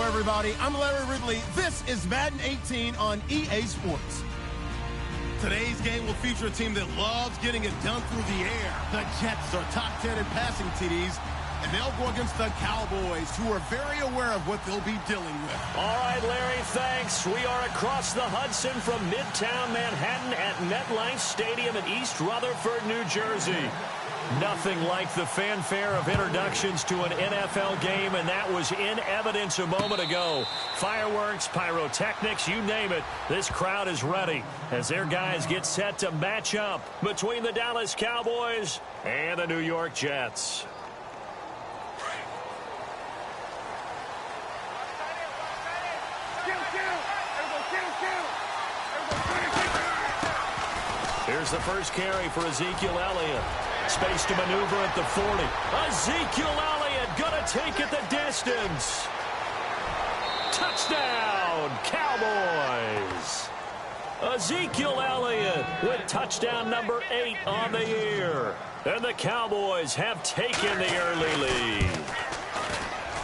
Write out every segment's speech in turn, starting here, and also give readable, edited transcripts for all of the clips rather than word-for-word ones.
everybody. I'm Larry Ridley. This is Madden 18 on EA Sports. Today's game will feature a team that loves getting it done through the air. The Jets are top 10 in passing TDs, and they'll go against the Cowboys, who are very aware of what they'll be dealing with. All right, Larry, thanks. We are across the Hudson from Midtown Manhattan at MetLife Stadium in East Rutherford, New Jersey. Nothing like the fanfare of introductions to an NFL game, and that was in evidence a moment ago. Fireworks, pyrotechnics, you name it. This crowd is ready as their guys get set to match up between the Dallas Cowboys and the New York Jets. Here's the first carry for Ezekiel Elliott. Space to maneuver at the 40. Ezekiel Elliott gonna take it the distance. Touchdown, Cowboys. Ezekiel Elliott with touchdown number 8 on the year. And the Cowboys have taken the early lead.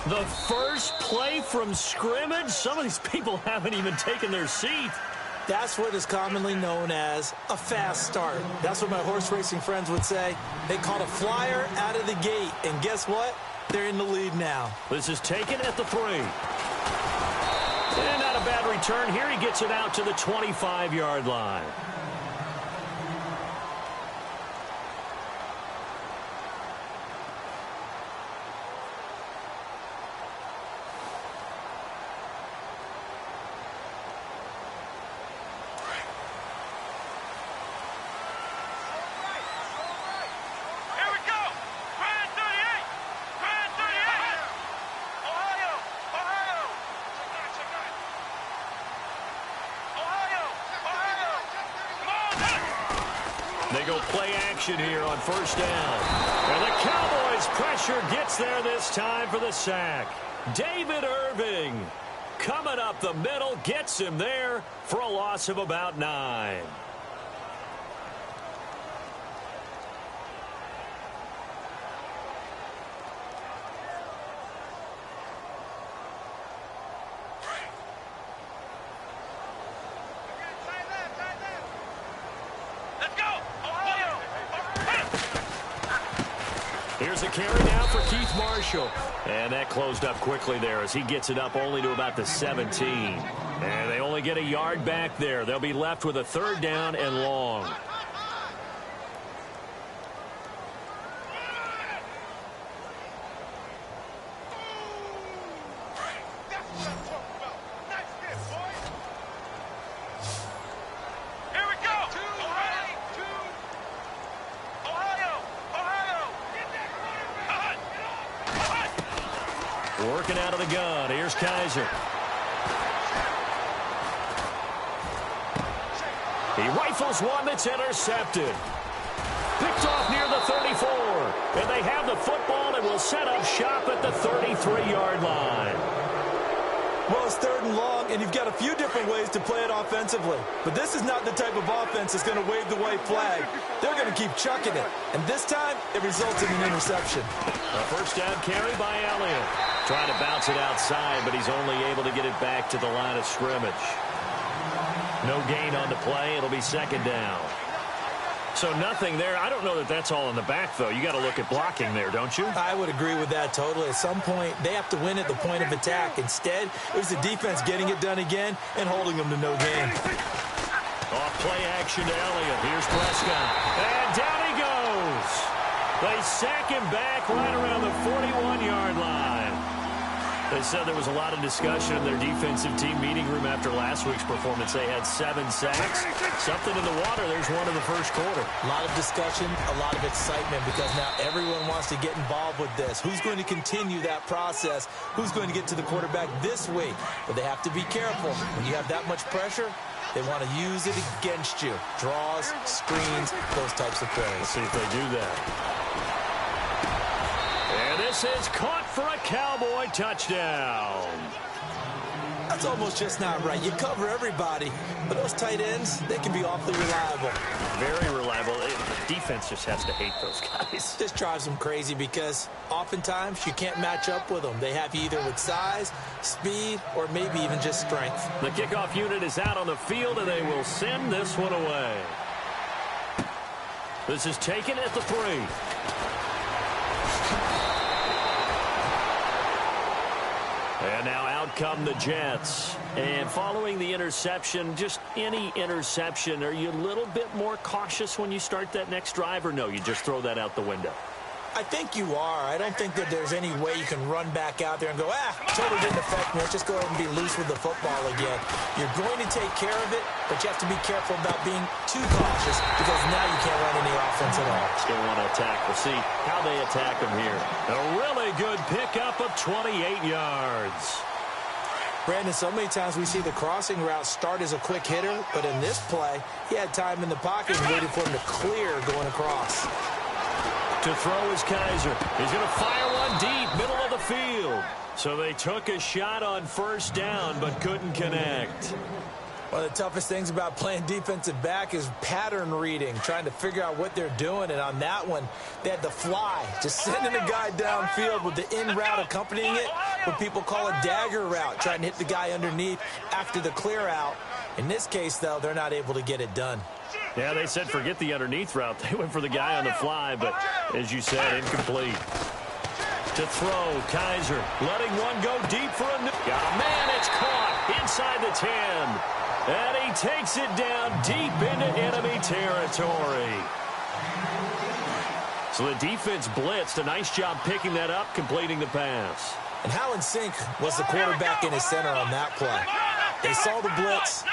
The first play from scrimmage? Some of these people haven't even taken their seat. That's what is commonly known as a fast start. That's what my horse racing friends would say. They caught a flyer out of the gate, and guess what? They're in the lead now. This is taken at the 3. And not a bad return here. He gets it out to the 25-yard line. They go play action here on first down. And the Cowboys' pressure gets there this time for the sack. David Irving coming up the middle, gets him there for a loss of about 9. Here's a carry now for Keith Marshall. And that closed up quickly there as he gets it up only to about the 17. And they only get a yard back there. They'll be left with a 3rd down and long. Working out of the gun. Here's Kaiser. He rifles one that's intercepted. Picked off near the 34. And they have the football and will set up shop at the 33-yard line. Well, it's 3rd and long, and you've got a few different ways to play it offensively. But this is not the type of offense that's going to wave the white flag. They're going to keep chucking it. And this time, it results in an interception. A first down carry by Elliott. Trying to bounce it outside, but he's only able to get it back to the line of scrimmage. No gain on the play. It'll be 2nd down. So nothing there. I don't know that that's all in the back, though. You got to look at blocking there, don't you? I would agree with that totally. At some point, they have to win at the point of attack. Instead, it was the defense getting it done again and holding them to no gain. Off play action to Elliott. Here's Prescott. And down he goes. They sack him back right around the 41-yard line. They said there was a lot of discussion in their defensive team meeting room after last week's performance. They had 7 sacks. Something in the water. There's one in the first quarter. A lot of discussion, a lot of excitement, because now everyone wants to get involved with this. Who's going to continue that process? Who's going to get to the quarterback this week? But they have to be careful. When you have that much pressure, they want to use it against you. Draws, screens, those types of plays. Let's see if they do that. And this is caught for a Cowboy touchdown. That's It's almost just not right. You cover everybody, but those tight ends, they can be awfully reliable. Very reliable. The defense just has to hate those guys. Just drives them crazy because oftentimes you can't match up with them. They have you either with size, speed, or maybe even just strength. The kickoff unit is out on the field, and they will send this one away. This is taken at the 3. And now out come the Jets. And following the interception, just any interception, are you a little bit more cautious when you start that next drive, or no, you just throw that out the window? I think you are. I don't think that there's any way you can run back out there and go, totally didn't affect me. Let's just go ahead and be loose with the football again. You're going to take care of it, but you have to be careful about being too cautious because now you can't run any offense at all. Still want to attack. We'll see how they attack them here. A really good pickup of 28 yards. Brandon, so many times we see the crossing route start as a quick hitter, but in this play, he had time in the pocket and waited for him to clear going across. To throw is Kaiser. He's going to fire one deep, middle of the field. So they took a shot on first down, but couldn't connect. One of the toughest things about playing defensive back is pattern reading, trying to figure out what they're doing. And on that one, they had the fly, just sending a guy downfield with the in route accompanying it, what people call a dagger route, trying to hit the guy underneath after the clear out. In this case, though, they're not able to get it done. Yeah, they said forget the underneath route. They went for the guy on the fly, but as you said, incomplete. To throw, Kaiser letting one go deep for a got a man. It's caught inside the 10. And he takes it down deep into enemy territory. So the defense blitzed. A nice job picking that up, completing the pass. And how in sync was the quarterback in his center on that play? They saw the blitz,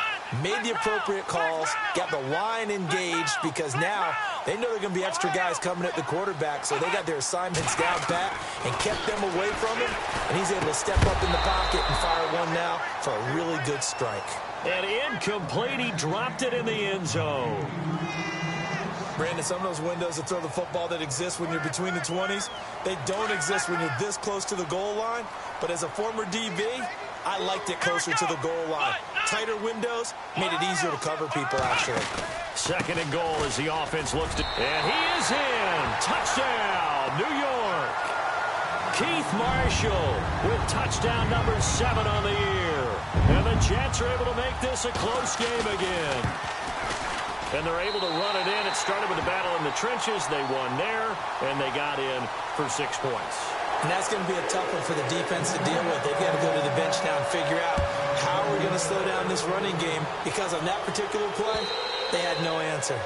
made the appropriate calls, got the line engaged because now they know they're going to be extra guys coming at the quarterback, so they got their assignments down pat and kept them away from him, and he's able to step up in the pocket and fire one now for a really good strike. And incomplete, he dropped it in the end zone. Brandon, some of those windows to throw the football that exist when you're between the 20s, they don't exist when you're this close to the goal line, but as a former DB, I liked it closer to the goal line. Tighter windows made it easier to cover people, actually. Second and goal as the offense looks to... And he is in! Touchdown, New York! Keith Marshall with touchdown number 7 on the year. And the Jets are able to make this a close game again. And they're able to run it in. It started with a battle in the trenches. They won there, and they got in for 6 points. And that's going to be a tough one for the defense to deal with. They've got to go to the bench now and figure out how we're going to slow down this running game, because on that particular play, they had no answer.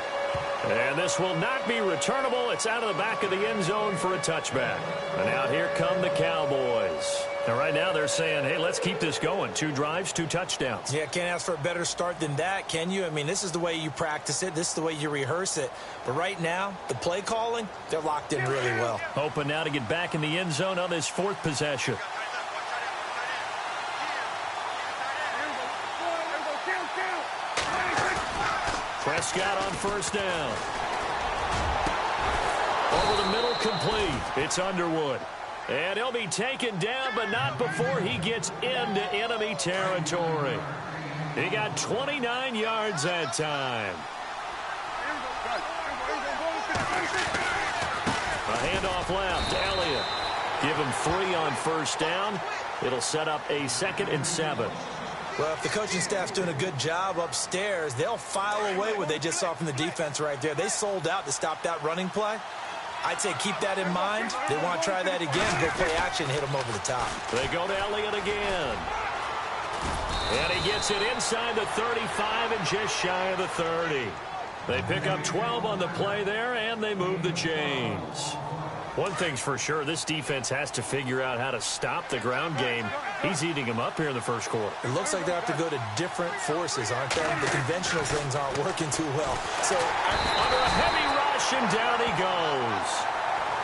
And this will not be returnable. It's out of the back of the end zone for a touchback. And out here come the Cowboys. And right now they're saying, hey, let's keep this going. 2 drives, 2 touchdowns. Yeah, can't ask for a better start than that, can you? I mean, this is the way you practice it. This is the way you rehearse it. But right now, the play calling, they're locked in really well. Hoping now to get back in the end zone on this 4th possession. Prescott on first down. Over the middle, complete. It's Underwood. And he'll be taken down, but not before he gets into enemy territory. He got 29 yards that time. A handoff left. Elliott. Give him 3 on first down. It'll set up a 2nd and 7. Well, if the coaching staff's doing a good job upstairs, they'll file away what they just saw from the defense right there. They sold out to stop that running play. I'd say keep that in mind. They want to try that again, go play action, hit them over the top. They go to Elliott again. And he gets it inside the 35 and just shy of the 30. They pick up 12 on the play there, and they move the chains. One thing's for sure, this defense has to figure out how to stop the ground game. He's eating them up here in the first quarter. It looks like they have to go to different forces, aren't they? The conventional things aren't working too well. So under a heavy rush, and down he goes.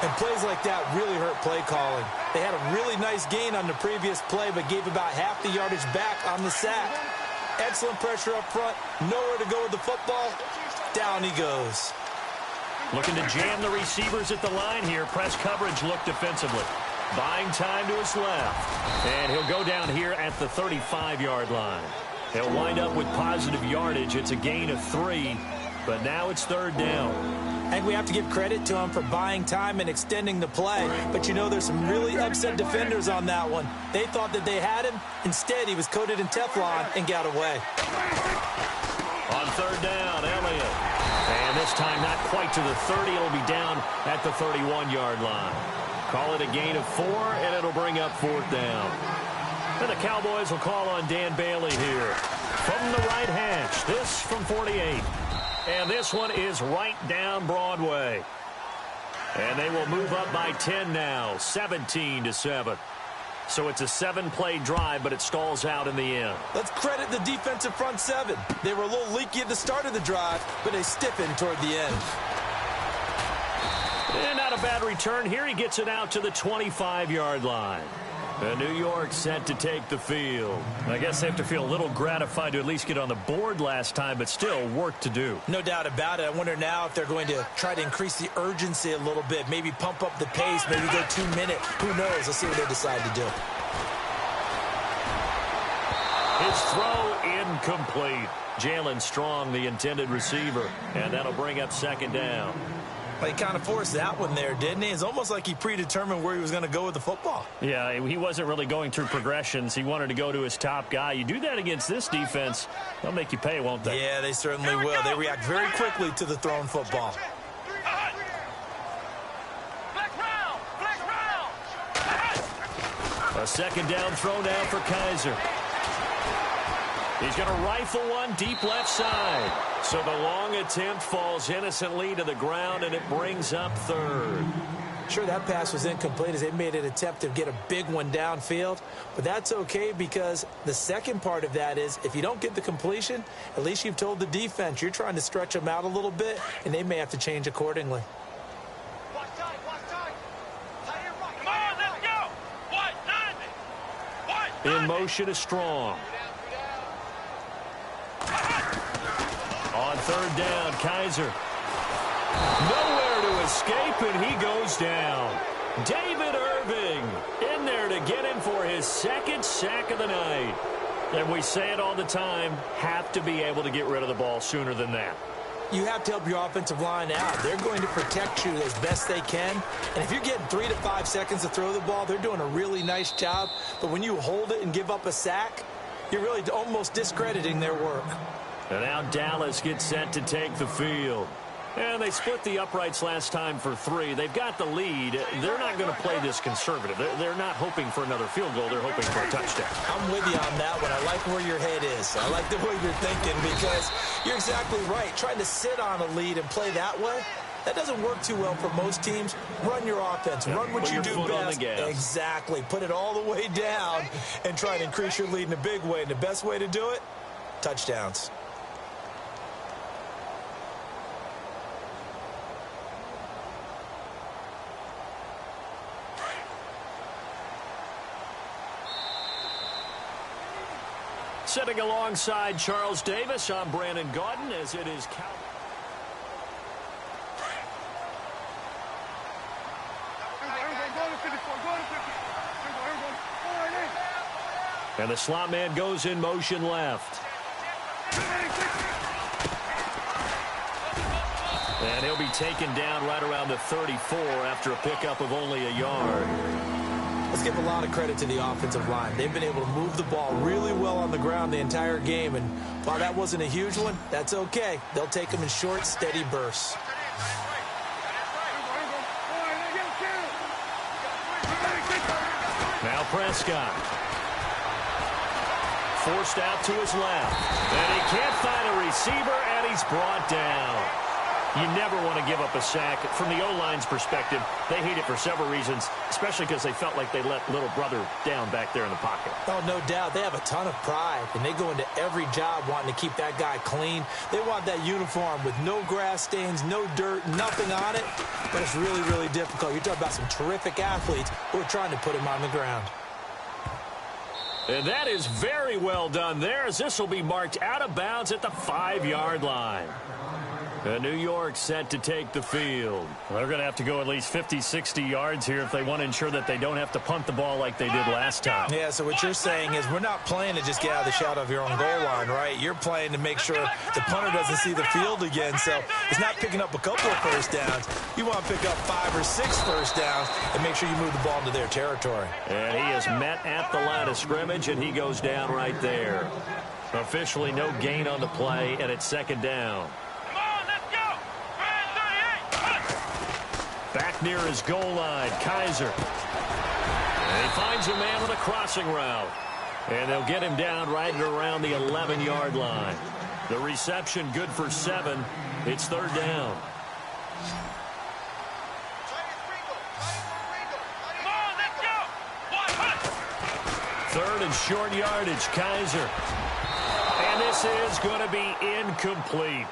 And plays like that really hurt play calling. They had a really nice gain on the previous play, but gave about half the yardage back on the sack. Excellent pressure up front, nowhere to go with the football. Down he goes. Looking to jam the receivers at the line here. Press coverage look defensively. Buying time to his left. And he'll go down here at the 35-yard line. He'll wind up with positive yardage. It's a gain of 3, but now it's 3rd down. I think we have to give credit to him for buying time and extending the play. But, you know, there's some really upset defenders on that one. They thought that they had him. Instead, he was coated in Teflon and got away. On 3rd down, Elliott. And this time not quite to the 30. It'll be down at the 31-yard line. Call it a gain of 4, and it'll bring up 4th down. And the Cowboys will call on Dan Bailey here. From the right hash, this from 48. And this one is right down Broadway. And they will move up by 10 now, 17-7. So it's a 7-play drive, but it stalls out in the end. Let's credit the defensive front 7. They were a little leaky at the start of the drive, but they stiffened toward the end. And not a bad return here. He gets it out to the 25-yard line. And New York set to take the field. I guess they have to feel a little gratified to at least get on the board last time, but still work to do. No doubt about it. I wonder now if they're going to try to increase the urgency a little bit, maybe pump up the pace, maybe go 2-minute. Who knows? Let's see what they decide to do. His throw incomplete. Jalen Strong, the intended receiver, and that'll bring up 2nd down. Well, he kind of forced that one there, didn't he? It's almost like he predetermined where he was going to go with the football. Yeah, he wasn't really going through progressions. He wanted to go to his top guy. You do that against this defense, they'll make you pay, won't they? Yeah, they certainly will. They react very quickly to the thrown football. A 2nd down throw now for Kaiser. He's going to rifle one deep left side. So the long attempt falls innocently to the ground, and it brings up 3rd. Sure, that pass was incomplete as they made an attempt to get a big one downfield. But that's okay because the second part of that is if you don't get the completion, at least you've told the defense you're trying to stretch them out a little bit, and they may have to change accordingly. In motion is Strong. On 3rd down, Kaiser. Nowhere to escape, and he goes down. David Irving in there to get him for his 2nd sack of the night. And we say it all the time, have to be able to get rid of the ball sooner than that. You have to help your offensive line out. They're going to protect you as best they can. And if you're getting 3 to 5 seconds to throw the ball, they're doing a really nice job. But when you hold it and give up a sack, you're really almost discrediting their work. And now Dallas gets set to take the field. And they split the uprights last time for 3. They've got the lead. They're not going to play this conservative. They're not hoping for another field goal. They're hoping for a touchdown. I'm with you on that one. I like where your head is. I like the way you're thinking because you're exactly right. Trying to sit on a lead and play that way, that doesn't work too well for most teams. Run your offense. Yeah, run what you do best. On the gas. Exactly. Put it all the way down and try to increase your lead in a big way. And the best way to do it, touchdowns. Sitting alongside Charles Davis, I'm Brandon Gaudin as it is and the slot man goes in motion left. And he'll be taken down right around the 34 after a pickup of only a yard. Let's give a lot of credit to the offensive line. They've been able to move the ball really well on the ground the entire game. And while that wasn't a huge one, that's okay. They'll take them in short, steady bursts. Now Prescott. Forced out to his left. And he can't find a receiver, and he's brought down. You never want to give up a sack. From the O-line's perspective, they hate it for several reasons, especially because they felt like they let little brother down back there in the pocket. Oh, no doubt. They have a ton of pride, and they go into every job wanting to keep that guy clean. They want that uniform with no grass stains, no dirt, nothing on it. But it's really, really difficult. You're talking about some terrific athletes who are trying to put him on the ground. And that is very well done there, as this will be marked out of bounds at the 5-yard line. New York set to take the field. They're going to have to go at least 50, 60 yards here if they want to ensure that they don't have to punt the ball like they did last time. Yeah, so what you're saying is we're not playing to just get out of the shadow of your own goal line, right? You're playing to make sure the punter doesn't see the field again. So it's not picking up a couple of first downs. You want to pick up 5 or 6 first downs and make sure you move the ball into their territory. And he is met at the line of scrimmage, and he goes down right there. Officially no gain on the play, and it's second down. Back near his goal line, Kaiser. And he finds a man with a crossing route. And they'll get him down right around the 11-yard line. The reception good for 7. It's third down. Third and short yardage, Kaiser. And this is going to be incomplete.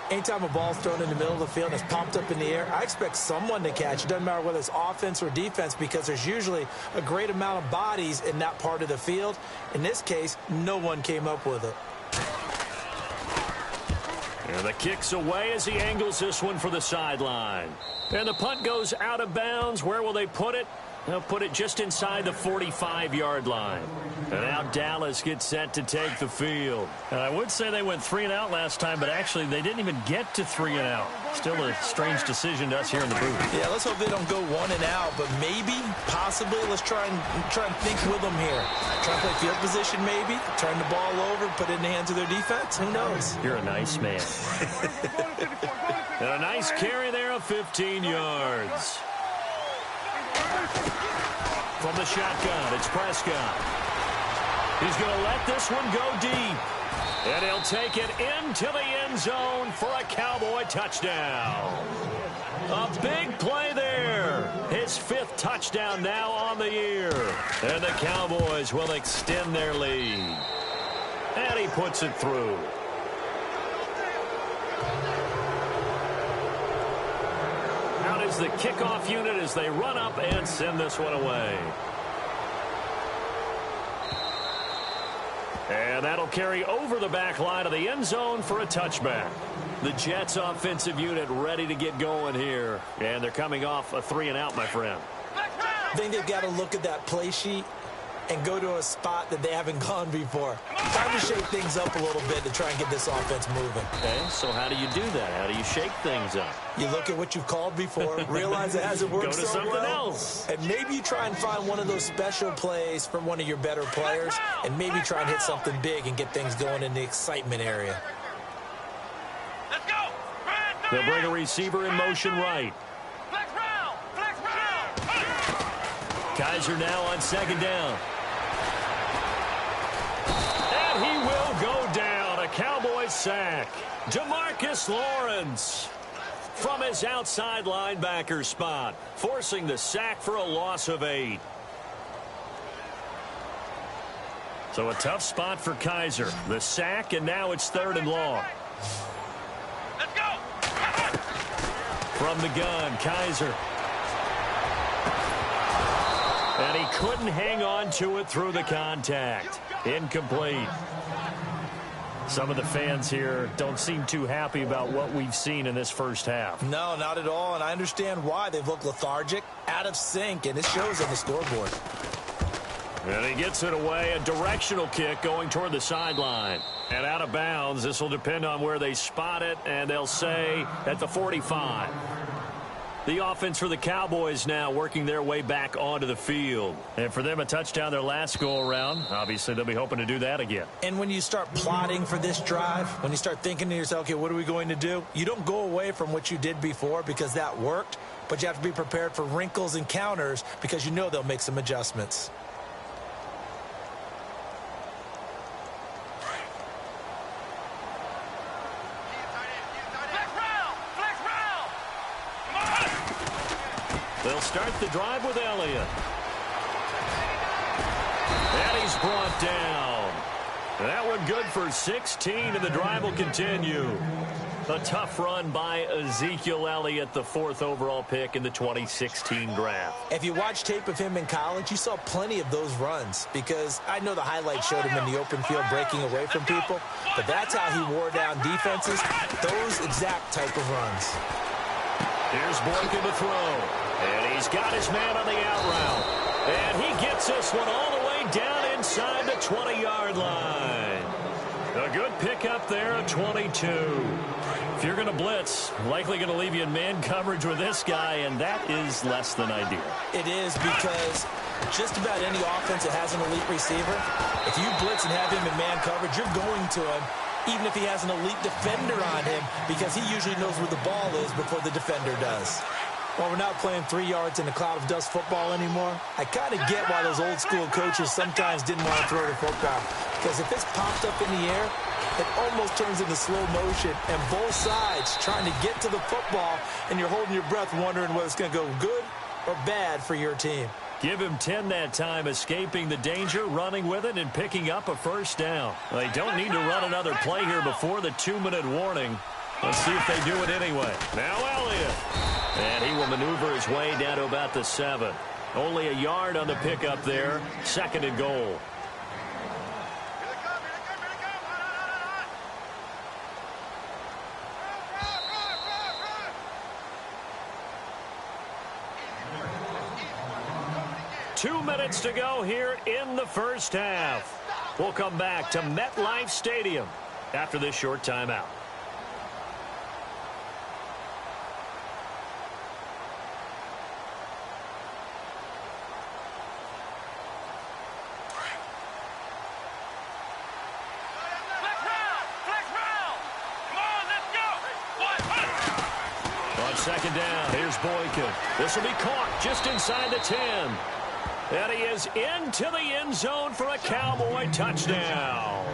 Anytime a ball's thrown in the middle of the field and it's popped up in the air, I expect someone to catch. It doesn't matter whether it's offense or defense because there's usually a great amount of bodies in that part of the field. In this case, no one came up with it. And the kick's away as he angles this one for the sideline. And the punt goes out of bounds. Where will they put it? They'll put it just inside the 45-yard line. And now Dallas gets set to take the field. And I would say they went 3 and out last time, but actually they didn't even get to 3 and out. Still a strange decision to us here in the booth. Yeah, let's hope they don't go 1 and out, but maybe, possibly, let's try and think with them here. Try and play field position maybe, turn the ball over, put it in the hands of their defense. Who knows? You're a nice man. And a nice carry there of 15 yards. From the shotgun, it's Prescott. He's going to let this one go deep. And he'll take it into the end zone for a Cowboy touchdown. A big play there. His 5th touchdown now on the year. And the Cowboys will extend their lead. And he puts it through. Out is the kickoff unit as they run up and send this one away. And that'll carry over the back line of the end zone for a touchback. The Jets offensive unit ready to get going here. And they're coming off a 3 and out, my friend. I think they've got to look at that play sheet and go to a spot that they haven't gone before. Time to shake things up a little bit to try and get this offense moving. Okay, so how do you do that? How do you shake things up? You look at what you've called before, realize it hasn't worked so well. Go to something else. And maybe you try and find one of those special plays from one of your better players, and maybe try and hit something big and get things going in the excitement area. Let's go. They'll bring a receiver in motion right. Flex round. Flex round. Kaiser now on second down. And he will go down. A Cowboy sack. DeMarcus Lawrence from his outside linebacker spot, forcing the sack for a loss of 8. So a tough spot for Kaiser. The sack, and now it's 3rd and long. Let's go. From the gun, Kaiser. And he couldn't hang on to it through the contact. Incomplete. Some of the fans here don't seem too happy about what we've seen in this first half. No, not at all, and I understand why. They've looked lethargic, out of sync, and it shows on the scoreboard. And he gets it away, a directional kick going toward the sideline. And out of bounds, this will depend on where they spot it, and they'll say at the 45. The offense for the Cowboys now working their way back onto the field. And for them, a touchdown their last go-around. Obviously, they'll be hoping to do that again. And when you start plotting for this drive, when you start thinking to yourself, okay, what are we going to do? You don't go away from what you did before because that worked, but you have to be prepared for wrinkles and counters because you know they'll make some adjustments. They'll start the drive with Elliott. And he's brought down. That one good for 16, and the drive will continue. A tough run by Ezekiel Elliott, the 4th overall pick in the 2016 draft. If you watch tape of him in college, you saw plenty of those runs because I know the highlights showed him in the open field breaking away from people, but that's how he wore down defenses, those exact type of runs. Here's Boykin to throw, and he's got his man on the out route, and he gets this one all the way down inside the 20-yard line. A good pickup there at 22. If you're going to blitz, likely going to leave you in man coverage with this guy, and that is less than ideal. It is because just about any offense that has an elite receiver, if you blitz and have him in man coverage, you're going to him, even if he has an elite defender on him, because he usually knows where the ball is before the defender does. While we're not playing 3 yards in a cloud of dust football anymore, I kind of get why those old school coaches sometimes didn't want to throw the football. Because if it's popped up in the air, it almost turns into slow motion, and both sides trying to get to the football, and you're holding your breath wondering whether it's going to go good or bad for your team. Give him 10 that time, escaping the danger, running with it, and picking up a first down. They don't need to run another play here before the 2-minute warning. Let's see if they do it anyway. Now Elliott. And he will maneuver his way down to about the 7. Only a yard on the pickup there. 2nd and goal. Two minutes to go here in the first half. We'll come back to MetLife Stadium after this short timeout. Second down, here's Boykin. This will be caught just inside the 10. And he is into the end zone for a Cowboy touchdown.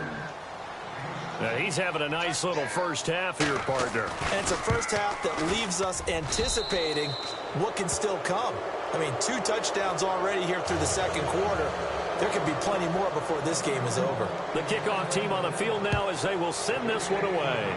Now he's having a nice little first half here, partner. And it's a first half that leaves us anticipating what can still come. I mean, 2 touchdowns already here through the second quarter. There could be plenty more before this game is over. The kickoff team on the field now as they will send this one away.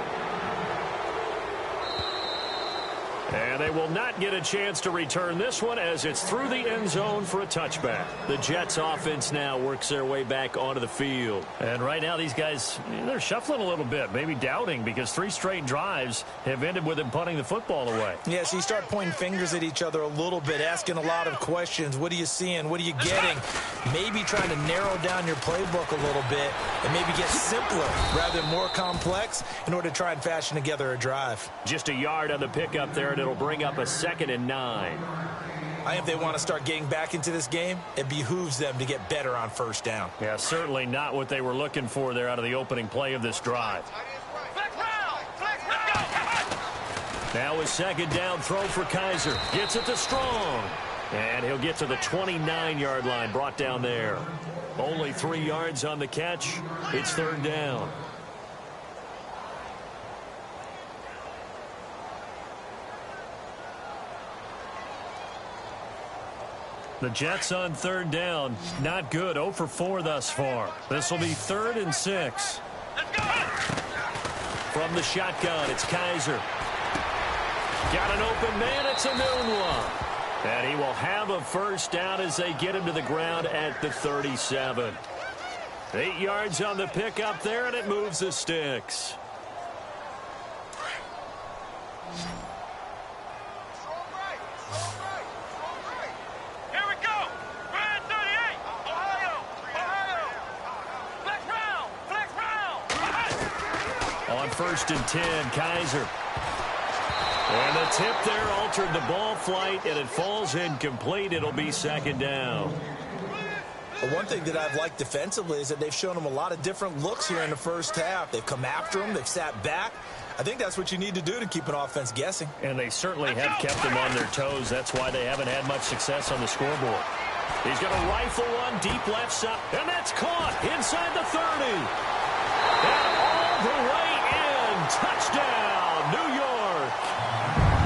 And they will not get a chance to return this one as it's through the end zone for a touchback. The Jets offense now works their way back onto the field. And right now these guys, they're shuffling a little bit, maybe doubting, because 3 straight drives have ended with them punting the football away. Yeah, so you start pointing fingers at each other a little bit, asking a lot of questions. What are you seeing? What are you getting? Maybe trying to narrow down your playbook a little bit and maybe get simpler rather than more complex in order to try and fashion together a drive. Just a yard on the pickup there, and it'll bring up a 2nd and 9. I think if they want to start getting back into this game, it behooves them to get better on first down. Yeah, certainly not what they were looking for there out of the opening play of this drive. Now a 2nd down throw for Kaiser. Gets it to Strong. And he'll get to the 29-yard line, brought down there. Only 3 yards on the catch. It's 3rd down. The Jets on 3rd down. Not good. 0 for 4 thus far. This will be 3rd and 6. From the shotgun, it's Kaiser. Got an open man. It's a noon one. And he will have a first down as they get him to the ground at the 37. 8 yards on the pickup there, and it moves the sticks. On 1st and 10, Kaiser. And the tip there altered the ball flight, and it falls incomplete. It'll be 2nd down. One thing that I've liked defensively is that they've shown them a lot of different looks here in the first half. They've come after them. They've sat back. I think that's what you need to do to keep an offense guessing. And they certainly have kept them on their toes. That's why they haven't had much success on the scoreboard. He's going to rifle one deep left side, and that's caught inside the 30. And all the way in. Touchdown, New York.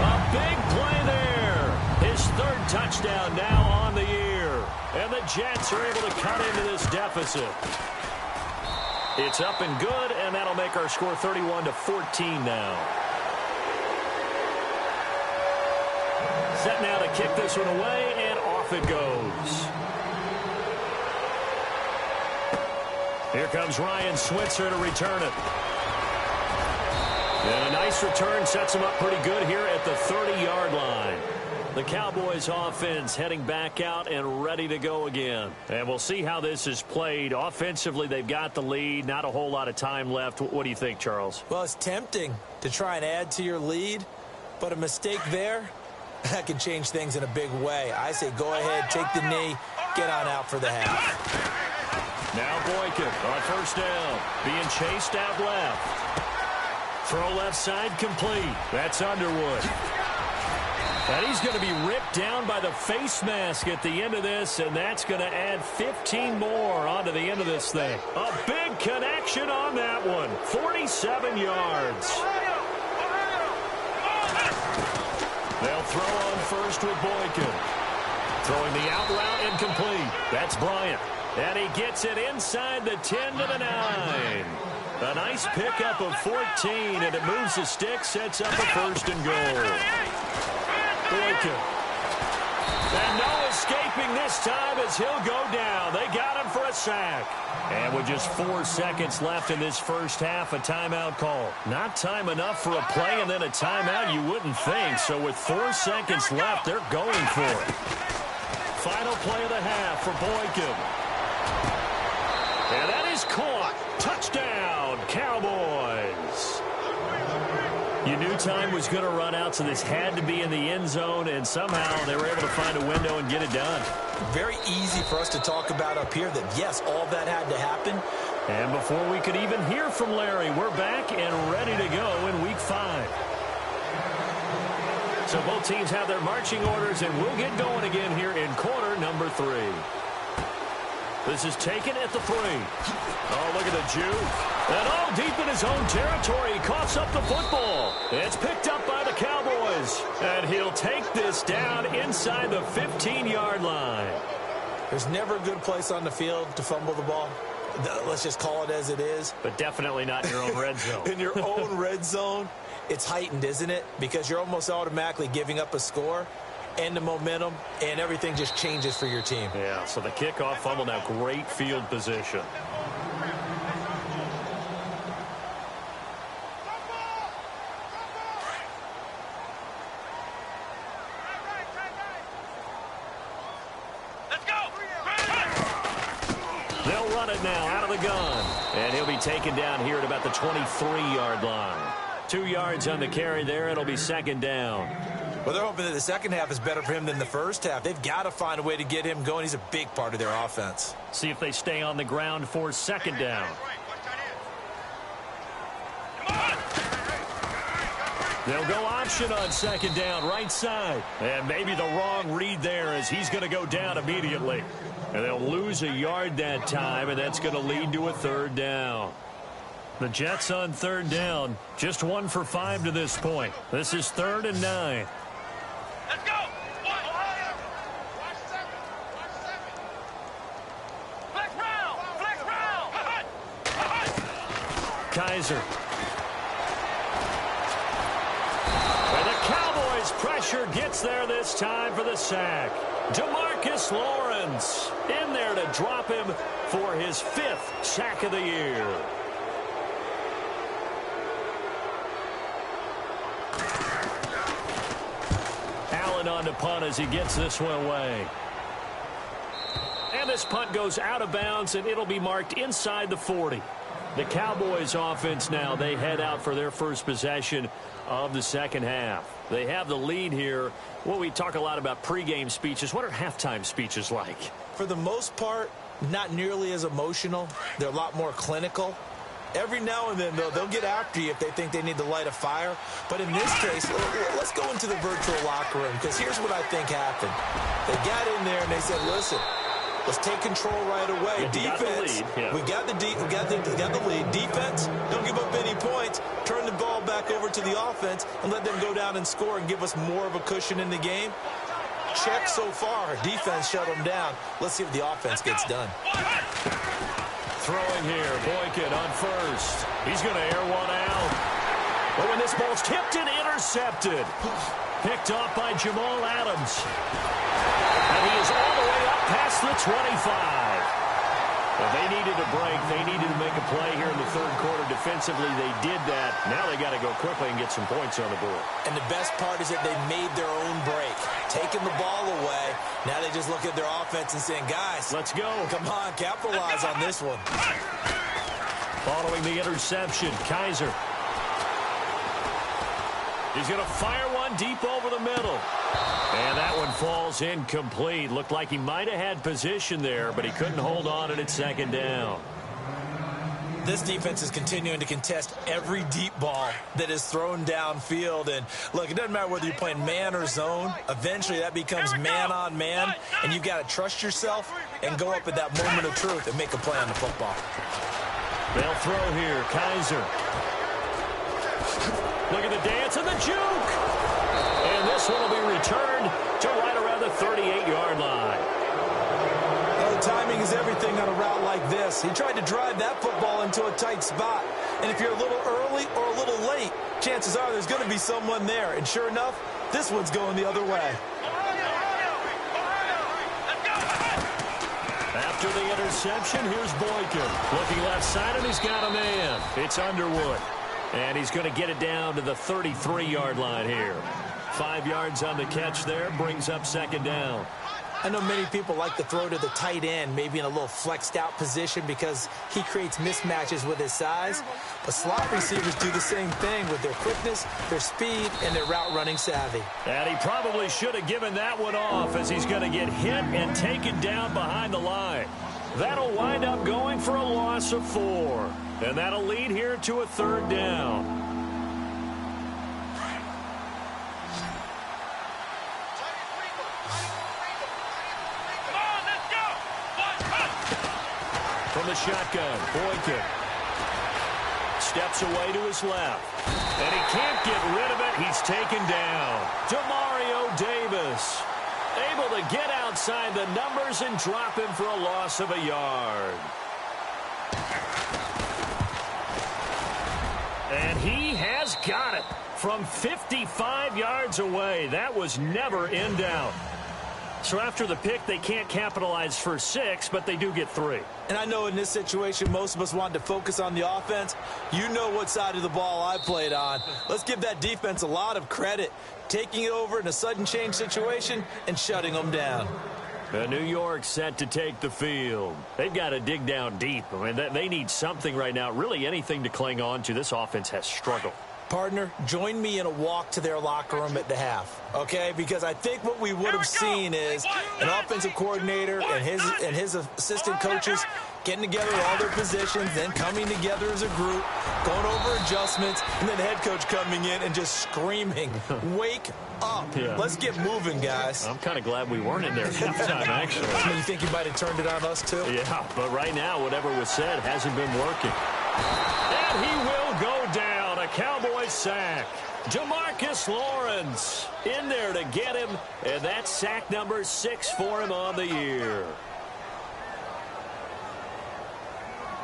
A big play there. His 3rd touchdown now on the year. And the Jets are able to cut into this deficit. It's up and good, and that'll make our score 31-14 now. Set now to kick this one away, and off it goes. Here comes Ryan Switzer to return it. And a nice return sets him up pretty good here at the 30-yard line. The Cowboys offense heading back out and ready to go again. And we'll see how this is played. Offensively, they've got the lead. Not a whole lot of time left. What do you think, Charles? Well, it's tempting to try and add to your lead, but a mistake there, that can change things in a big way. I say go ahead, take the knee, get on out for the half. Now Boykin on first down, being chased out left. Throw left side complete. That's Underwood. And he's going to be ripped down by the face mask at the end of this, and that's going to add 15 more onto the end of this thing. A big connection on that one. 47 yards. They'll throw on first with Boykin. Throwing the out route incomplete. That's Bryant. And he gets it inside the 10 to the 9. A nice pickup of 14, and it moves the stick, sets up a first and goal. Boykin. And no escaping this time as he'll go down. They got him for a sack. And with just 4 seconds left in this first half, a timeout call. Not time enough for a play and then a timeout, you wouldn't think. So with 4 seconds left, they're going for it. Final play of the half for Boykin. And that is caught. Touchdown, Cowboys. You knew time was going to run out, so this had to be in the end zone, and somehow they were able to find a window and get it done. Very easy for us to talk about up here that, yes, all that had to happen. And before we could even hear from Larry, we're back and ready to go in Week 5. So both teams have their marching orders, and we'll get going again here in quarter number 3. This is taken at the 3. Oh, look at the juke. And all deep in his own territory, he coughs up the football. It's picked up by the Cowboys. And he'll take this down inside the 15-yard line. There's never a good place on the field to fumble the ball. Let's just call it as it is. But definitely not in your own red zone. In your own red zone, it's heightened, isn't it? Because you're almost automatically giving up a score and the momentum, and everything just changes for your team. Yeah, so the kickoff fumble, now great field position. Let's go! They'll run it now out of the gun. And he'll be taken down here at about the 23-yard line. 2 yards on the carry there. It'll be second down. Well, they're hoping that the second half is better for him than the first half. They've got to find a way to get him going. He's a big part of their offense. See if they stay on the ground for second down. They'll go option on second down, right side. And maybe the wrong read there as he's going to go down immediately. And they'll lose a yard that time, and that's going to lead to a third down. The Jets on third down, just 1 for 5 to this point. This is 3rd and 9. Let's go! Flex round! Flex round! Kaiser. And the Cowboys pressure gets there this time for the sack. DeMarcus Lawrence in there to drop him for his 5th sack of the year. Allen on to punt as he gets this one away. And this punt goes out of bounds, and it'll be marked inside the 40. The Cowboys offense now, they head out for their first possession of the second half. They have the lead here. Well, we talk a lot about pregame speeches. What are halftime speeches like? For the most part, not nearly as emotional. They're a lot more clinical. Every now and then, though, they'll get after you if they think they need to light a fire. But in this case, let's go into the virtual locker room, because here's what I think happened. They got in there and they said, listen, let's take control right away. Defense, we got the lead. Defense, don't give up any points. Turn the ball back over to the offense and let them go down and score and give us more of a cushion in the game. Check so far. Defense shut them down. Let's see if the offense gets done. Throwing here, Boykin on first. He's going to air one out. But when this ball's tipped and intercepted. Picked off by Jamal Adams. And he is all the way up past the 25. Well, they needed a break. They needed to make a play here in the third quarter defensively. They did that. Now they got to go quickly and get some points on the board. And the best part is that they made their own break. Taking the ball away. Now they just look at their offense and saying, guys, let's go. Come on, capitalize on this one. Following the interception, Kaiser. He's going to fire one deep over the middle. And that one falls incomplete. Looked like he might have had position there, but he couldn't hold on at second down. This defense is continuing to contest every deep ball that is thrown downfield. And, look, it doesn't matter whether you're playing man or zone. Eventually that becomes man on man, and you've got to trust yourself and go up at that moment of truth and make a play on the football. They'll throw here. Kaiser. Look at the dance and the juke. And this one will be returned to right around the 38-yard line. Well, timing is everything on a route like this. He tried to drive that football into a tight spot. And if you're a little early or a little late, chances are there's going to be someone there. And sure enough, this one's going the other way. After the interception, here's Boykin. Looking left side, and he's got a man. It's Underwood. And he's going to get it down to the 33-yard line here. 5 yards on the catch there, brings up second down. I know many people like to throw to the tight end, maybe in a little flexed out position because he creates mismatches with his size. But slot receivers do the same thing with their quickness, their speed, and their route running savvy. And he probably should have given that one off as he's going to get hit and taken down behind the line. That'll wind up going for a loss of 4. And that'll lead here to a third down. From the shotgun, Boykin steps away to his left. And he can't get rid of it. He's taken down. Demario Davis able to get outside the numbers and drop him for a loss of a yard. And he has got it from 55 yards away. That was never in doubt. So after the pick, they can't capitalize for 6, but they do get 3. And I know in this situation, most of us wanted to focus on the offense. You know what side of the ball I played on. Let's give that defense a lot of credit, taking it over in a sudden change situation and shutting them down. New York set to take the field. They've got to dig down deep. I mean, they need something right now, really anything to cling on to. This offense has struggled. Partner, join me in a walk to their locker room at the half, okay? Because I think what we would have seen is an offensive coordinator and his assistant coaches getting together all their positions, then coming together as a group, going over adjustments, and then the head coach coming in and just screaming, wake up. Yeah. Let's get moving, guys. I'm kind of glad we weren't in there at halftime, actually. You think you might have turned it on us, too? Yeah, but right now, whatever was said hasn't been working. And he will go down. A Cowboy sack. Jamarcus Lawrence in there to get him, and that's sack number 6 for him on the year.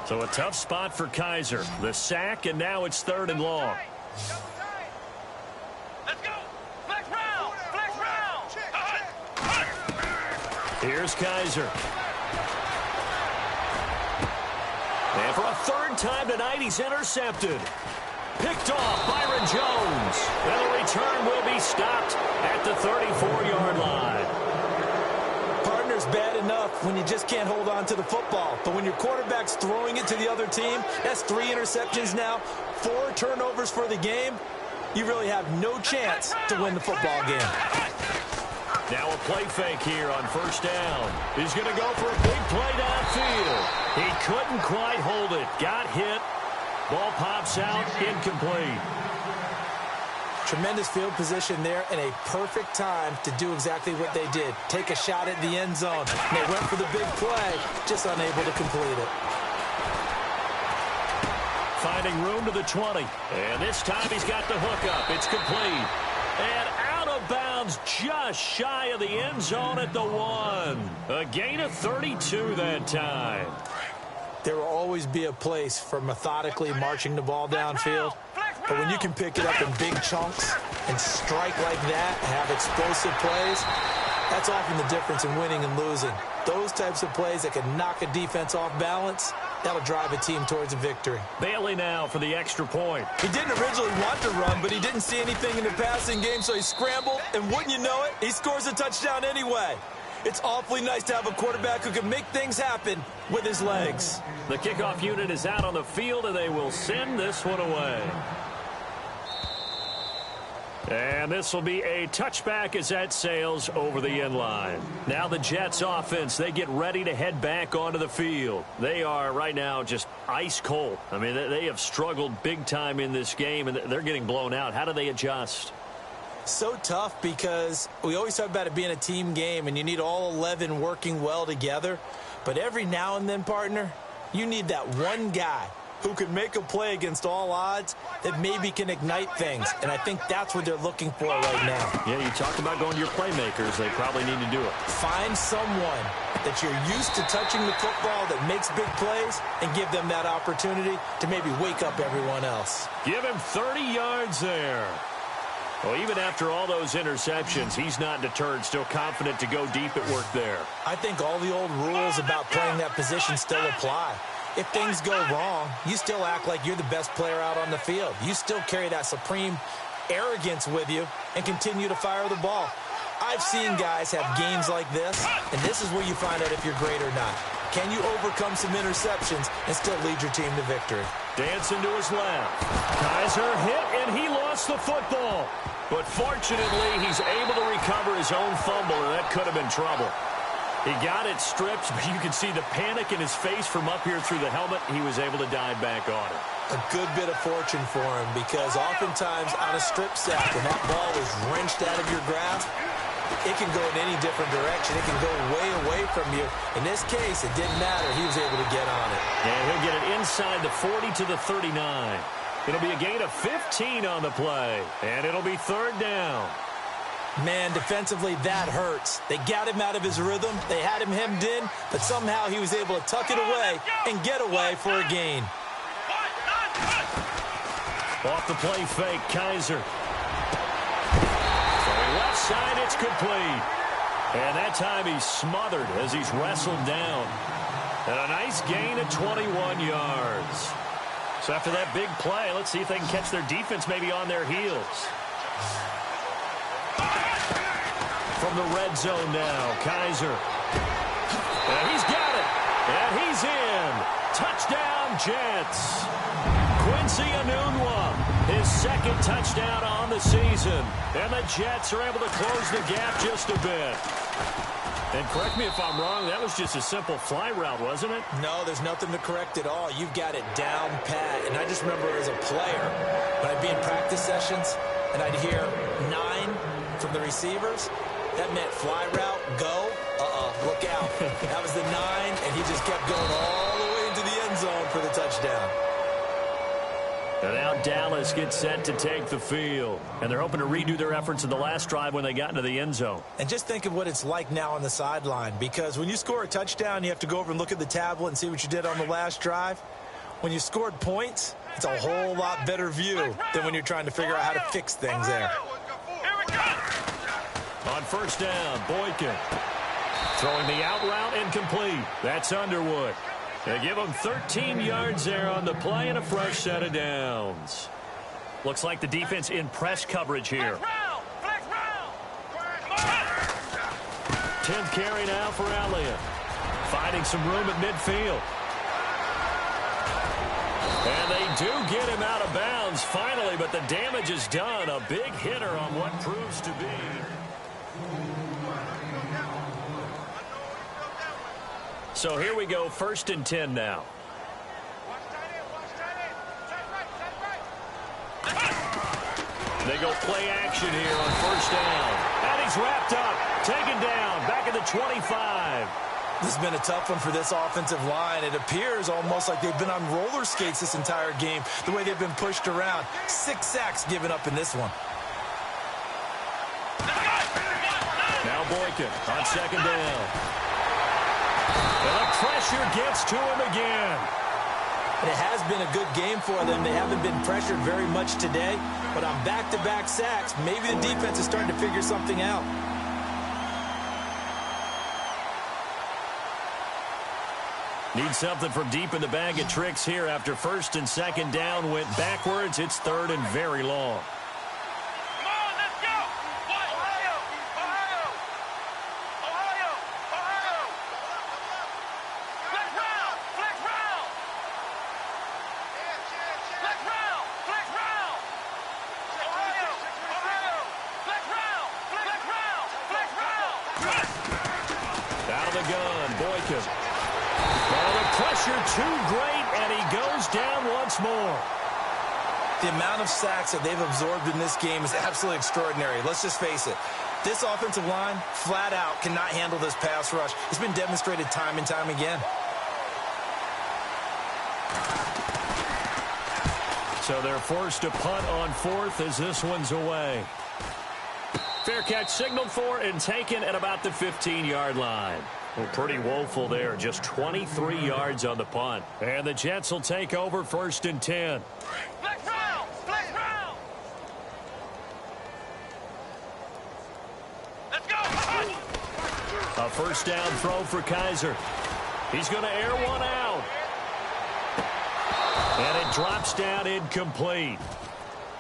So a tough spot for Kaiser. The sack, and now it's 3rd and long. Let's go. Flex round. Flex round. Here's Kaiser. And for a 3rd time tonight, he's intercepted. Picked off Byron Jones. And the return will be stopped at the 34-yard line. Partner's bad enough when you just can't hold on to the football. But when your quarterback's throwing it to the other team, that's 3 interceptions now, 4 turnovers for the game. You really have no chance to win the football game. Now a play fake here on 1st down. He's going to go for a big play downfield. He couldn't quite hold it. Got hit. Ball pops out, incomplete. Tremendous field position there and a perfect time to do exactly what they did. Take a shot at the end zone. And they went for the big play, just unable to complete it. Finding room to the 20. And this time he's got the hook up. It's complete. And out of bounds just shy of the end zone at the 1. A gain of 32 that time. There will always be a place for methodically marching the ball downfield. But when you can pick it up in big chunks and strike like that, have explosive plays, that's often the difference in winning and losing. Those types of plays that can knock a defense off balance, that'll drive a team towards a victory. Bailey now for the extra point. He didn't originally want to run, but he didn't see anything in the passing game, so he scrambled, and wouldn't you know it, he scores a touchdown anyway. It's awfully nice to have a quarterback who can make things happen with his legs. The kickoff unit is out on the field, and they will send this one away. And this will be a touchback as that sails over the end line. Now the Jets offense, they get ready to head back onto the field. They are right now just ice cold. I mean, they have struggled big time in this game, and they're getting blown out. How do they adjust? So tough because we always talk about it being a team game, and you need all 11 working well together. But every now and then, partner, you need that one guy who can make a play against all odds that maybe can ignite things. And I think that's what they're looking for right now. Yeah, you talk about going to your playmakers. They probably need to do it. Find someone that you're used to touching the football that makes big plays and give them that opportunity to maybe wake up everyone else. Give him 30 yards there. Well, even after all those interceptions, he's not deterred, still confident to go deep at work there. I think all the old rules about playing that position still apply. If things go wrong, you still act like you're the best player out on the field. You still carry that supreme arrogance with you and continue to fire the ball. I've seen guys have games like this, and this is where you find out if you're great or not. Can you overcome some interceptions and still lead your team to victory? Dancing to his left. Kaiser hit, and he lost the football. But fortunately, he's able to recover his own fumble, and that could have been trouble. He got it stripped, but you can see the panic in his face from up here through the helmet. He was able to dive back on it. A good bit of fortune for him because oftentimes on a strip sack, when that ball is wrenched out of your grasp, it can go in any different direction. It can go way away from you. In this case, it didn't matter. He was able to get on it. And he'll get it inside the 40 to the 39. It'll be a gain of 15 on the play, and it'll be third down. Man, defensively, that hurts. They got him out of his rhythm. They had him hemmed in, but somehow he was able to tuck it away and get away for a gain. Off the play fake, Kaiser. Throwing left side, it's complete. And that time he's smothered as he's wrestled down. And a nice gain of 21 yards. So after that big play, let's see if they can catch their defense maybe on their heels. From the red zone now, Kaiser. And he's got it. And he's in. Touchdown, Jets. Quincy Enunwa, his second touchdown on the season. And the Jets are able to close the gap just a bit. And correct me if I'm wrong, that was just a simple fly route, wasn't it? No, there's nothing to correct at all. You've got it down pat. And I just remember as a player, when I'd be in practice sessions, and I'd hear 9 from the receivers, that meant fly route, go, look out. That was the 9, and he just kept going all the way into the end zone for the touchdown. And now Dallas gets set to take the field. And they're hoping to redo their efforts in the last drive when they got into the end zone. And just think of what it's like now on the sideline, because when you score a touchdown, you have to go over and look at the tablet and see what you did on the last drive. When you scored points, it's a whole lot better view than when you're trying to figure out how to fix things there. On first down, Boykin throwing the out route incomplete. That's Underwood. They give him 13 yards there on the play and a fresh set of downs. Looks like the defense in press coverage here. 10th carry now for Elliott. Finding some room at midfield. And they do get him out of bounds finally, but the damage is done. A big hitter on what proves to be. So here we go, 1st and 10 now. They go play action here on first down. And he's wrapped up, taken down, back at the 25. This has been a tough one for this offensive line. It appears almost like they've been on roller skates this entire game, the way they've been pushed around. 6 sacks given up in this one. Now Boykin on second down. And the pressure gets to him again. And it has been a good game for them. They haven't been pressured very much today, but on back-to-back sacks, maybe the defense is starting to figure something out. Need something from deep in the bag of tricks here after first and second down went backwards. It's third and very long. Come on, let's go! Ohio! Ohio! Ohio! Ohio! Flex round! Flex round! Flex round! Flex round! Ohio! Ohio! Flex round! Flex round! Flex round! Out of the gun, Boykin. Well, the pressure too great, and he goes down once more. The amount of sacks that they've absorbed in this game is absolutely extraordinary. Let's just face it. This offensive line, flat out, cannot handle this pass rush. It's been demonstrated time and time again. So they're forced to punt on fourth as this one's away. Fair catch signaled for and taken at about the 15-yard line. Well, pretty woeful there. Just 23 yards on the punt. And the Jets will take over first and 10. Flex round! Flex round! Let's go! A first down throw for Kaiser. He's going to air one out. And it drops down incomplete.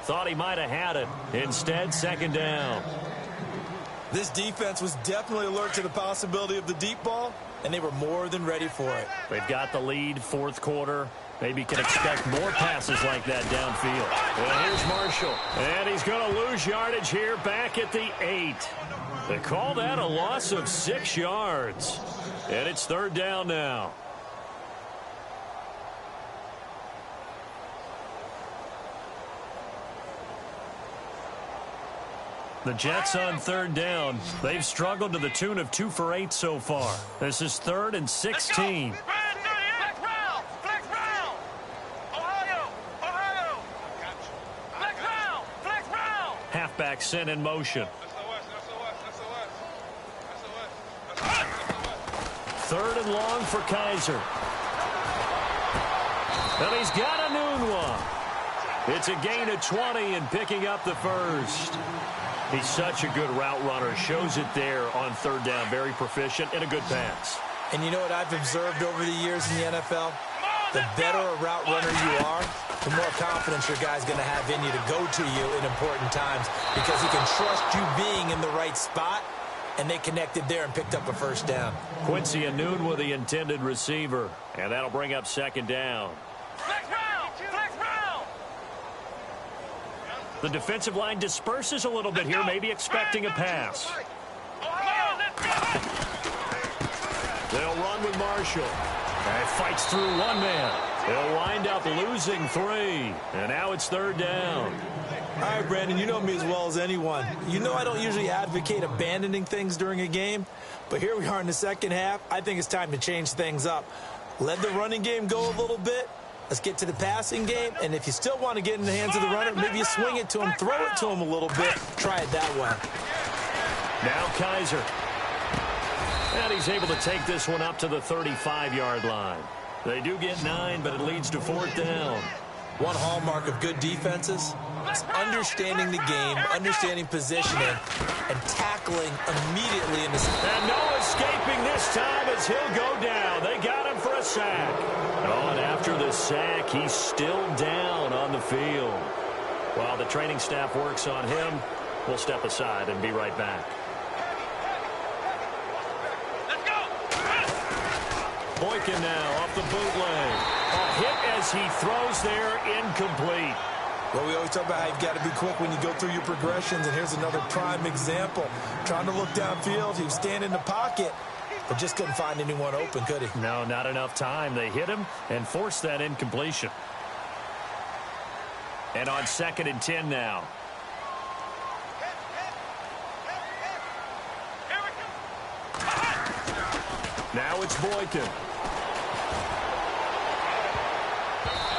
Thought he might have had it. Instead, second down. This defense was definitely alert to the possibility of the deep ball, and they were more than ready for it. They've got the lead, fourth quarter. Maybe can expect more passes like that downfield. Well, here's Marshall. And he's going to lose yardage here back at the 8. They call that a loss of 6 yards. And it's third down now. The Jets on third down. They've struggled to the tune of 2 for 8 so far. This is third and 16. Flex round! Flex round! Ohio! Ohio! Flex round! Flex round! Halfback sent in motion. Third and long for Kaiser. And he's got a noon one. It's a gain of 20 and picking up the first. He's such a good route runner. Shows it there on third down. Very proficient and a good pass. And you know what I've observed over the years in the NFL? The better a route runner you are, the more confidence your guy's going to have in you to go to you in important times because he can trust you being in the right spot, and they connected there and picked up a first down. Quincy Anoon with the intended receiver, and that'll bring up second down. Flex round! Flex round! The defensive line disperses a little bit here, maybe expecting a pass. Ohio, let's go! They'll run with Marshall. And fights through one man. They'll wind up losing 3. And now it's third down. All right, Brandon, you know me as well as anyone. You know I don't usually advocate abandoning things during a game, but here we are in the second half. I think it's time to change things up. Let the running game go a little bit. Let's get to the passing game, and if you still want to get in the hands of the runner, maybe you swing it to him, throw it to him a little bit. Try it that way. Now Kaiser. And he's able to take this one up to the 35-yard line. They do get 9, but it leads to fourth down. One hallmark of good defenses is understanding the game, understanding positioning, and tackling immediately in the... And no escaping this time as he'll go down. They got him for a sack. Oh, and after the sack, he's still down on the field. While the training staff works on him, we'll step aside and be right back. Let's go! Boykin now off the bootleg. A hit as he throws there, incomplete. Well, we always talk about how you've got to be quick when you go through your progressions, and here's another prime example. Trying to look downfield, he was standing in the pocket, but just couldn't find anyone open, could he? No, not enough time. They hit him and forced that incompletion. And on second and 10 now. Now it's Boykin.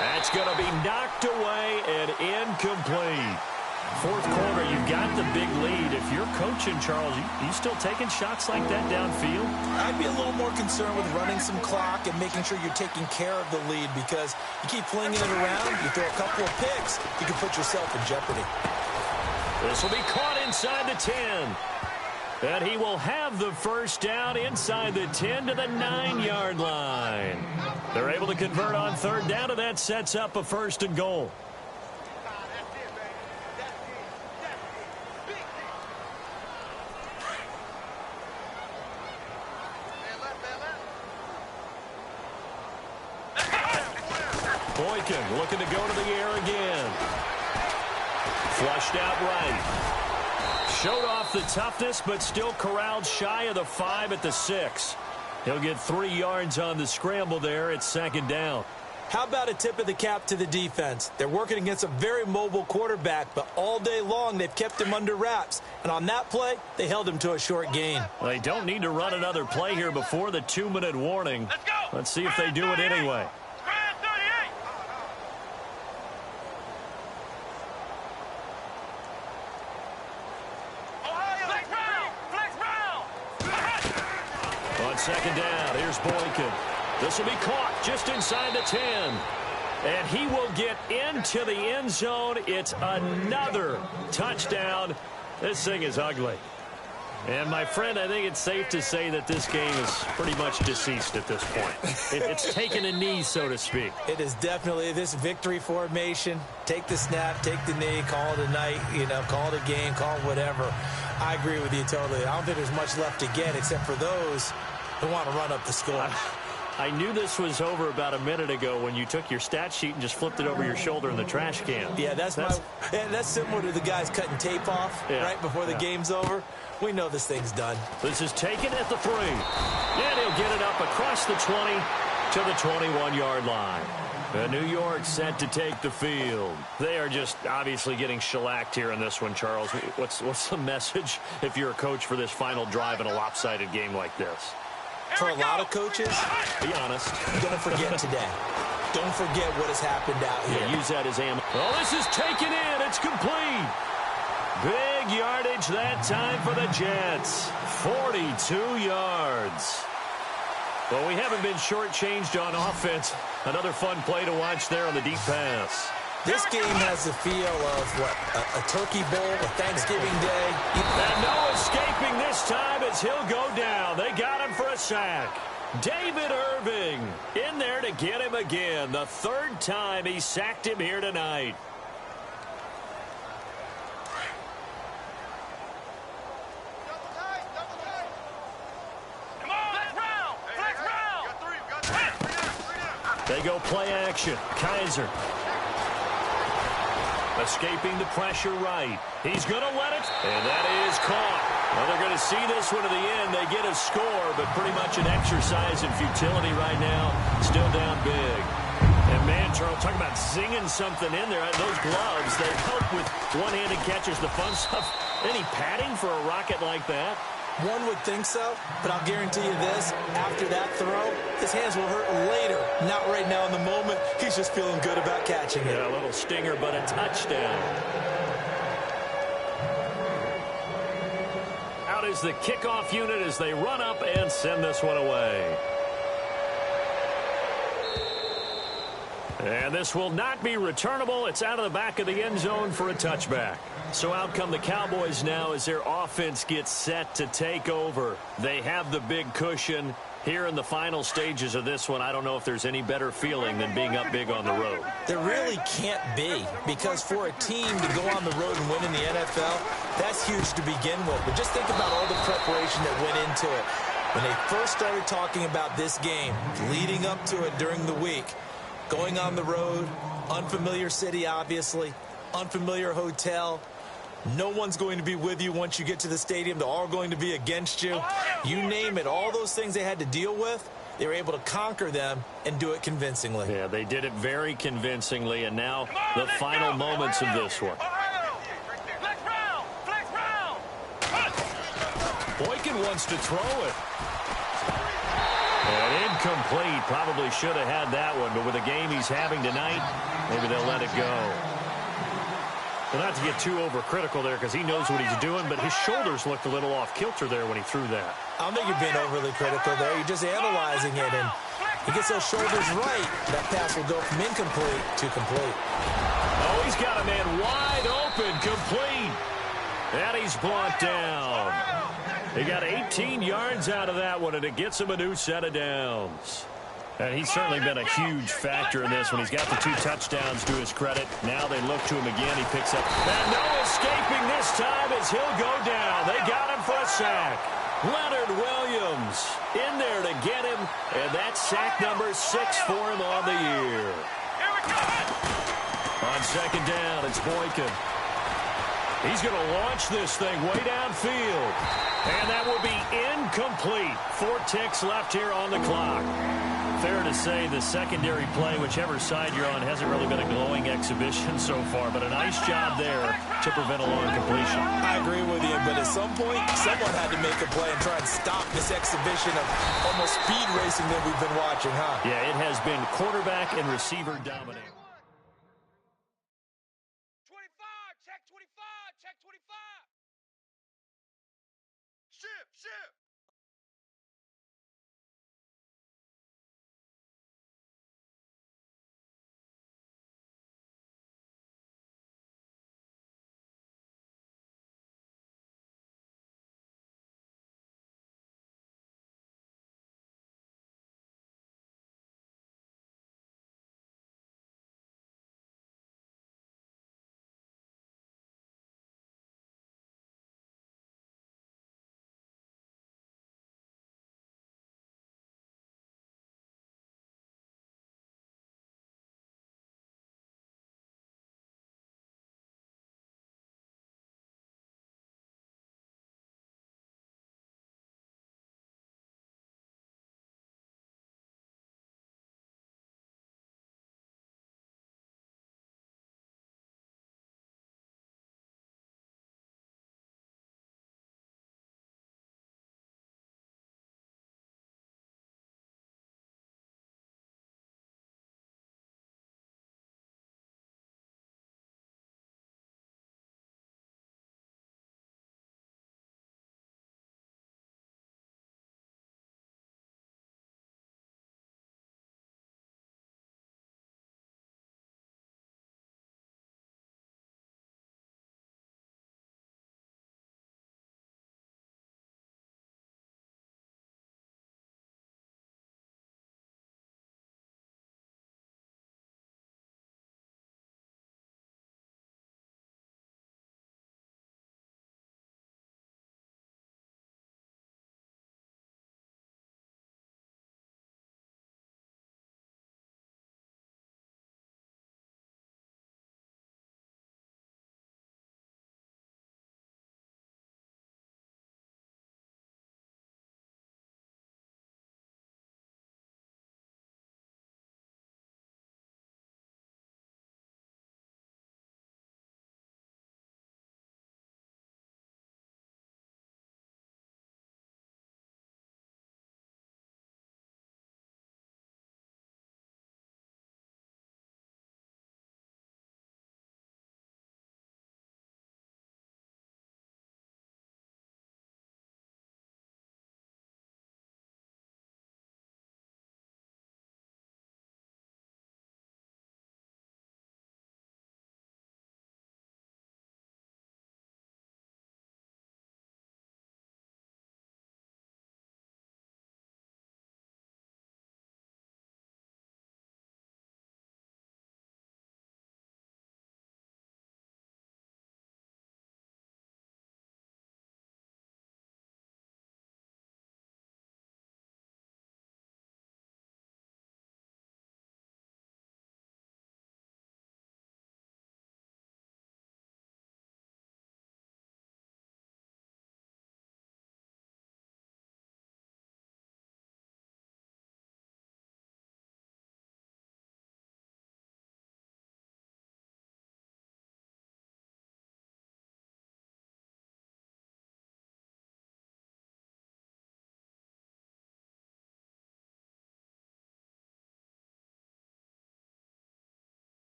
That's going to be knocked away and incomplete. Fourth quarter, you've got the big lead. If you're coaching, Charles, you still taking shots like that downfield? I'd be a little more concerned with running some clock and making sure you're taking care of the lead, because you keep flinging it around, you throw a couple of picks, you can put yourself in jeopardy. This will be caught inside the 10. And he will have the first down inside the 10 to the 9-yard line. They're able to convert on third down, and that sets up a first and goal. Boykin looking to go to the air again. Flushed out right. Showed off the toughness, but still corralled shy of the 5 at the 6. He'll get 3 yards on the scramble there. It's second down. How about a tip of the cap to the defense? They're working against a very mobile quarterback, but all day long they've kept him under wraps. And on that play, they held him to a short gain. They don't need to run another play here before the 2-minute warning. Let's go. Let's see if they do it anyway. Spread 38. Ohio, flex round. On second down, here's Boykin. This will be caught just inside the 10. And he will get into the end zone. It's another touchdown. This thing is ugly. And, my friend, I think it's safe to say that this game is pretty much deceased at this point. It's taken a knee, so to speak. It is definitely this victory formation. Take the snap, take the knee, call it a night, call it a game, call it whatever. I agree with you totally. I don't think there's much left to get except for those who want to run up the score. I knew this was over about a minute ago when you took your stat sheet and just flipped it over your shoulder in the trash can. Yeah, that's similar to the guys cutting tape off right before the game's over. We know this thing's done. This is taken at the 3. And he'll get it up across the 20 to the 21-yard line. And New York set to take the field. They are just obviously getting shellacked here in this one, Charles. What's the message if you're a coach for this final drive in a lopsided game like this? For a lot of coaches, be honest, don't forget today. Don't forget what has happened out here. Yeah, use that as ammo. Oh, this is taken in. It's complete. Big yardage that time for the Jets. 42 yards. Well, we haven't been shortchanged on offense. Another fun play to watch there on the deep pass. This game has the feel of, a turkey bowl, a Thanksgiving Day. And no escaping this time as he'll go down. They got him for a sack. David Irving in there to get him again. The third time he sacked him here tonight. Come on, flex round. They go play action. Kaiser. Escaping the pressure right. He's going to let it, and that is caught. Well, they're going to see this one to the end. They get a score, but pretty much an exercise in futility right now. Still down big. And, man, Charles, talk about zinging something in there. Those gloves, they help with one-handed catches, the fun stuff. Any padding for a rocket like that? One would think so, but I'll guarantee you this. After that throw, his hands will hurt later. Not right now in the moment. He's just feeling good about catching it. Yeah, a little stinger, but a touchdown. Out is the kickoff unit as they run up and send this one away. And this will not be returnable. It's out of the back of the end zone for a touchback. So out come the Cowboys now as their offense gets set to take over. They have the big cushion. Here in the final stages of this one, I don't know if there's any better feeling than being up big on the road. There really can't be, because for a team to go on the road and win in the NFL, that's huge to begin with. But just think about all the preparation that went into it. When they first started talking about this game, leading up to it during the week, going on the road, unfamiliar city, obviously, unfamiliar hotel. No one's going to be with you once you get to the stadium. They're all going to be against you. You name it, all those things they had to deal with, they were able to conquer them and do it convincingly. Yeah, they did it very convincingly, and now the final moments of this one. Boykin wants to throw it. And incomplete. Probably should have had that one, but with the game he's having tonight, maybe they'll let it go. Well, not to get too overcritical there because he knows what he's doing, but his shoulders looked a little off kilter there when he threw that. I don't think you're being overly critical there. You're just analyzing it, and he gets those shoulders right. That pass will go from incomplete to complete. Oh, he's got a man wide open, complete. And he's brought down. He got 18 yards out of that one, and it gets him a new set of downs. And he's certainly been a huge factor in this when he's got the 2 touchdowns to his credit. Now they look to him again. He picks up. And no escaping this time as he'll go down. They got him for a sack. Leonard Williams in there to get him. And that's sack number 6 for him on the year. Here we go. On second down, it's Boykin. He's going to launch this thing way downfield. And that will be incomplete. 4 ticks left here on the clock. Fair to say the secondary play, whichever side you're on, hasn't really been a glowing exhibition so far, but a nice job there to prevent a long completion. I agree with you, but at some point, someone had to make a play and try and stop this exhibition of almost speed racing that we've been watching, huh? Yeah, it has been quarterback and receiver dominating.